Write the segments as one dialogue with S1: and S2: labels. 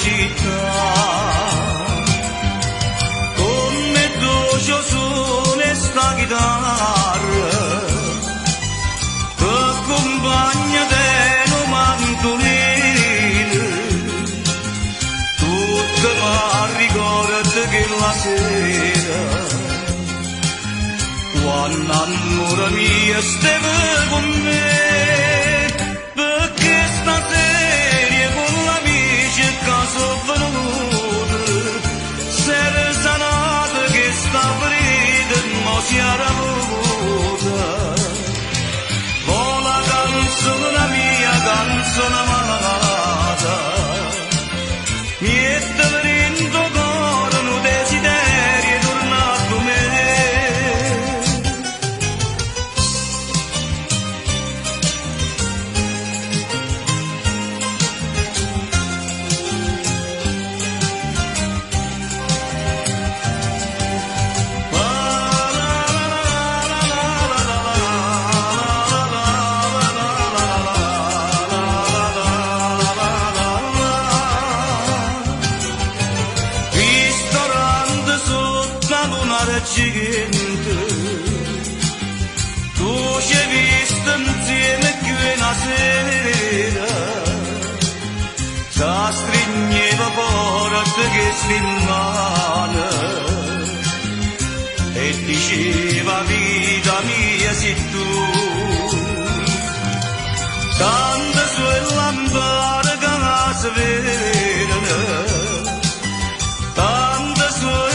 S1: città. Con me dojo suona sta chitarra, ti accompagna te mantolino, tutto ma ricorda che la sera, quando amore mio stava con me, perché stasera con l'amici che sono venuti, sera sanata che sta ferita non si era avuta. Vola canzone, la mia canzone amata, niente venindo cuore, un desiderio tornato a me. Gigante, tu ci hai visto insieme qui una sera, sa stringeva forte che slimmana e diceva vita mia sei tu, tante sue lampade che si vedono, tante sue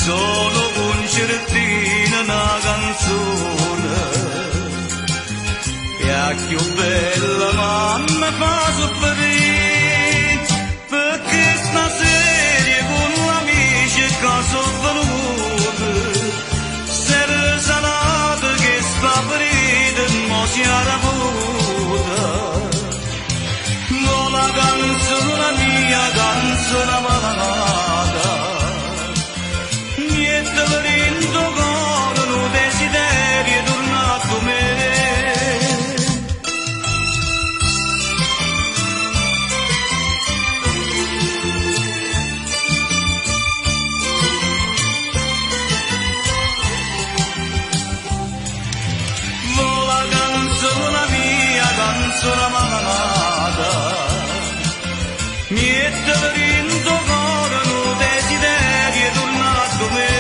S1: solo concertina una canzone e a più bella mamma fa soffrire, perché stasera con l'amici che sono venuti, sera salata che sta ferita non si era avuta. No, la canzone, la mia canzone amata, niente venindo cuore, un desiderio tornato a me. Vola canzone, la mia canzone amata, niente venindo cuore, un desiderio tornato a me.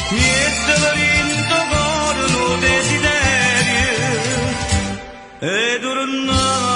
S1: Niente venindo cuore, un desiderio e tornato